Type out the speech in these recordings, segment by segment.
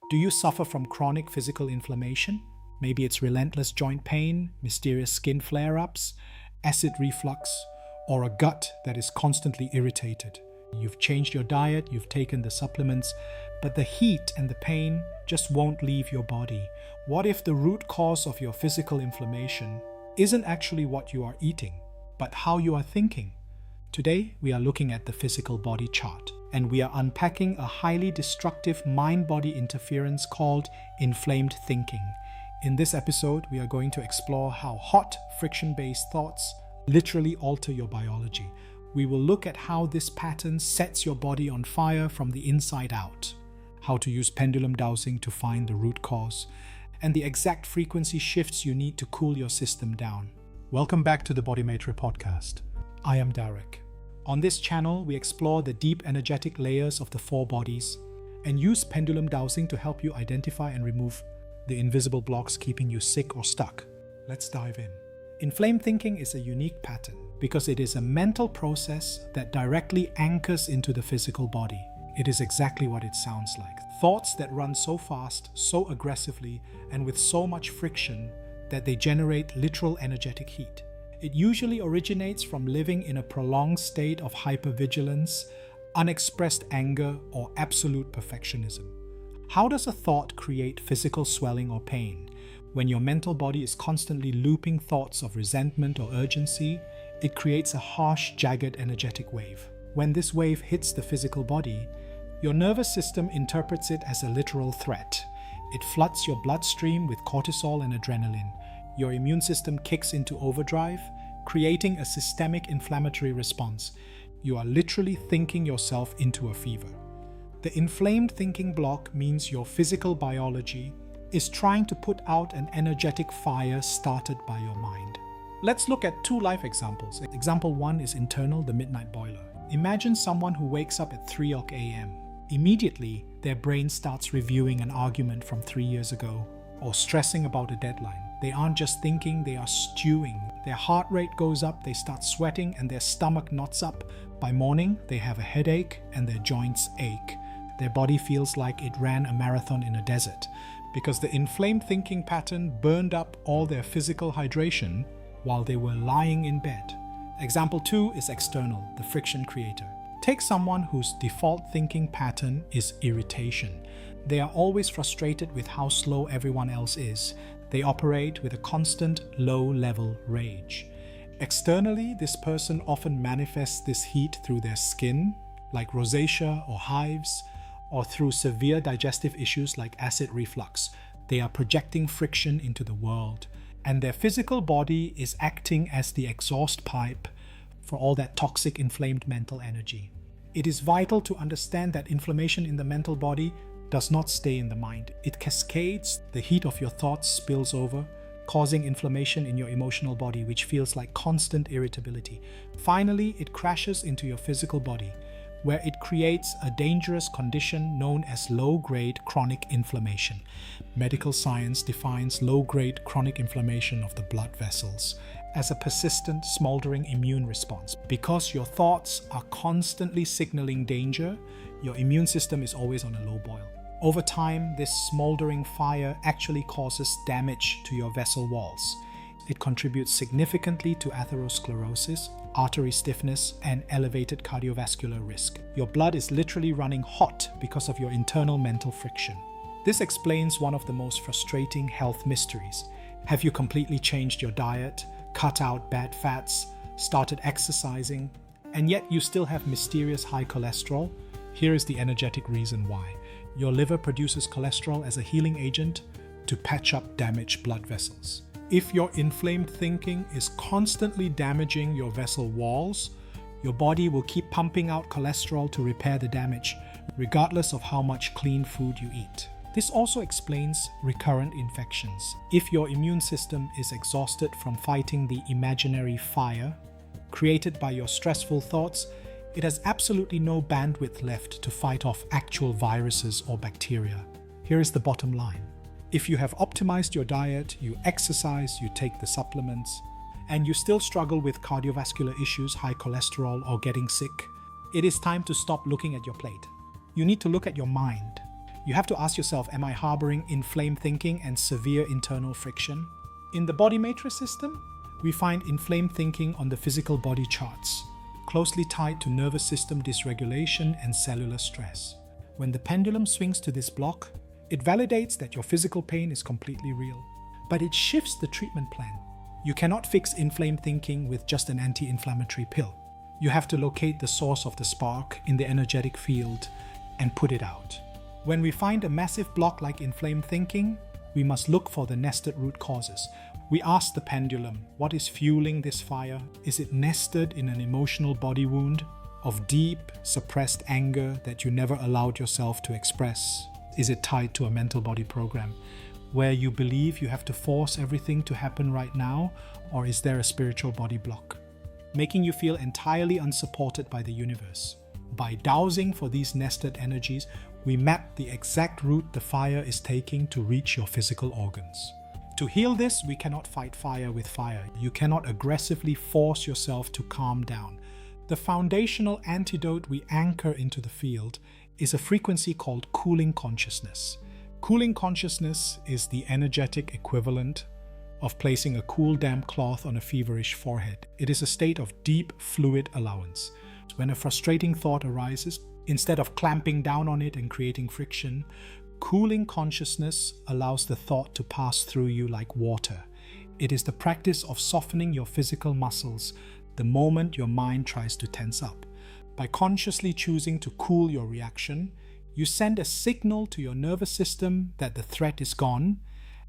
Do you suffer from chronic physical inflammation? Maybe it's relentless joint pain, mysterious skin flare-ups, acid reflux, or a gut that is constantly irritated. You've changed your diet, you've taken the supplements, but the heat and the pain just won't leave your body. What if the root cause of your physical inflammation isn't actually what you are eating, but how you are thinking? Today, we are looking at the physical body chart, and we are unpacking a highly destructive mind-body interference called inflamed thinking. In this episode, we are going to explore how hot, friction-based thoughts literally alter your biology. We will look at how this pattern sets your body on fire from the inside out, how to use pendulum dowsing to find the root cause, and the exact frequency shifts you need to cool your system down. Welcome back to the BodyMaitre podcast. I am Darreck. On this channel, we explore the deep energetic layers of the four bodies and use pendulum dowsing to help you identify and remove the invisible blocks keeping you sick or stuck. Let's dive in. Inflamed thinking is a unique pattern because it is a mental process that directly anchors into the physical body. It is exactly what it sounds like. Thoughts that run so fast, so aggressively, and with so much friction that they generate literal energetic heat. It usually originates from living in a prolonged state of hypervigilance, unexpressed anger, or absolute perfectionism. How does a thought create physical swelling or pain? When your mental body is constantly looping thoughts of resentment or urgency, it creates a harsh, jagged, energetic wave. When this wave hits the physical body, your nervous system interprets it as a literal threat. It floods your bloodstream with cortisol and adrenaline. Your immune system kicks into overdrive, creating a systemic inflammatory response. You are literally thinking yourself into a fever. The inflamed thinking block means your physical biology is trying to put out an energetic fire started by your mind. Let's look at two life examples. Example 1 is internal, the midnight boiler. Imagine someone who wakes up at 3 a.m. Immediately, their brain starts reviewing an argument from 3 years ago or stressing about a deadline. They aren't just thinking, they are stewing. Their heart rate goes up, they start sweating, and their stomach knots up. By morning, they have a headache and their joints ache. Their body feels like it ran a marathon in a desert because the inflamed thinking pattern burned up all their physical hydration while they were lying in bed. Example 2 is external, the friction creator. Take someone whose default thinking pattern is irritation. They are always frustrated with how slow everyone else is. They operate with a constant low-level rage. Externally, this person often manifests this heat through their skin, like rosacea or hives, or through severe digestive issues like acid reflux. They are projecting friction into the world, and their physical body is acting as the exhaust pipe for all that toxic, inflamed mental energy. It is vital to understand that inflammation in the mental body does not stay in the mind. It cascades, the heat of your thoughts spills over, causing inflammation in your emotional body, which feels like constant irritability. Finally, it crashes into your physical body, where it creates a dangerous condition known as low-grade chronic inflammation. Medical science defines low-grade chronic inflammation of the blood vessels as a persistent, smoldering immune response. Because your thoughts are constantly signaling danger, your immune system is always on a low boil. Over time, this smoldering fire actually causes damage to your vessel walls. It contributes significantly to atherosclerosis, artery stiffness, and elevated cardiovascular risk. Your blood is literally running hot because of your internal mental friction. This explains one of the most frustrating health mysteries. Have you completely changed your diet, cut out bad fats, started exercising, and yet you still have mysterious high cholesterol? Here is the energetic reason why. Your liver produces cholesterol as a healing agent to patch up damaged blood vessels. If your inflamed thinking is constantly damaging your vessel walls, your body will keep pumping out cholesterol to repair the damage, regardless of how much clean food you eat. This also explains recurrent infections. If your immune system is exhausted from fighting the imaginary fire created by your stressful thoughts, it has absolutely no bandwidth left to fight off actual viruses or bacteria. Here is the bottom line. If you have optimized your diet, you exercise, you take the supplements, and you still struggle with cardiovascular issues, high cholesterol, or getting sick, it is time to stop looking at your plate. You need to look at your mind. You have to ask yourself, am I harboring inflamed thinking and severe internal friction? In the BodyMaitre system, we find inflamed thinking on the physical body charts, closely tied to nervous system dysregulation and cellular stress. When the pendulum swings to this block, it validates that your physical pain is completely real. But it shifts the treatment plan. You cannot fix inflamed thinking with just an anti-inflammatory pill. You have to locate the source of the spark in the energetic field and put it out. When we find a massive block like inflamed thinking, we must look for the nested root causes. We ask the pendulum, what is fueling this fire? Is it nested in an emotional body wound of deep, suppressed anger that you never allowed yourself to express? Is it tied to a mental body program where you believe you have to force everything to happen right now? Or is there a spiritual body block, making you feel entirely unsupported by the universe? By dowsing for these nested energies, we map the exact route the fire is taking to reach your physical organs. To heal this, we cannot fight fire with fire. You cannot aggressively force yourself to calm down. The foundational antidote we anchor into the field is a frequency called cooling consciousness. Cooling consciousness is the energetic equivalent of placing a cool, damp cloth on a feverish forehead. It is a state of deep fluid allowance. When a frustrating thought arises, instead of clamping down on it and creating friction, cooling consciousness allows the thought to pass through you like water. It is the practice of softening your physical muscles the moment your mind tries to tense up. By consciously choosing to cool your reaction, you send a signal to your nervous system that the threat is gone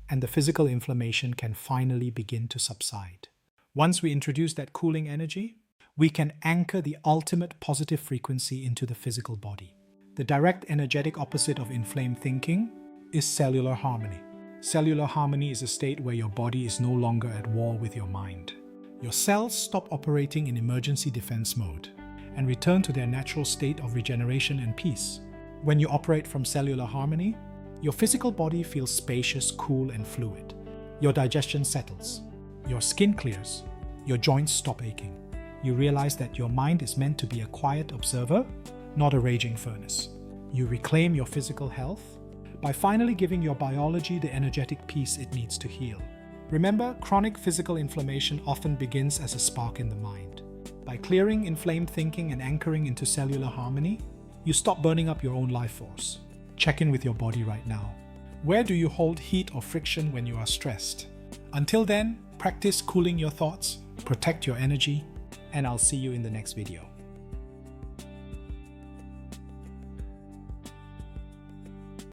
and the physical inflammation can finally begin to subside. Once we introduce that cooling energy, we can anchor the ultimate positive frequency into the physical body. The direct energetic opposite of inflamed thinking is cellular harmony. Cellular harmony is a state where your body is no longer at war with your mind. Your cells stop operating in emergency defense mode and return to their natural state of regeneration and peace. When you operate from cellular harmony, your physical body feels spacious, cool, and fluid. Your digestion settles. Your skin clears. Your joints stop aching. You realize that your mind is meant to be a quiet observer, not a raging furnace. You reclaim your physical health by finally giving your biology the energetic peace it needs to heal. Remember, chronic physical inflammation often begins as a spark in the mind. By clearing inflamed thinking and anchoring into cellular harmony, you stop burning up your own life force. Check in with your body right now. Where do you hold heat or friction when you are stressed? Until then, practice cooling your thoughts, protect your energy, and I'll see you in the next video.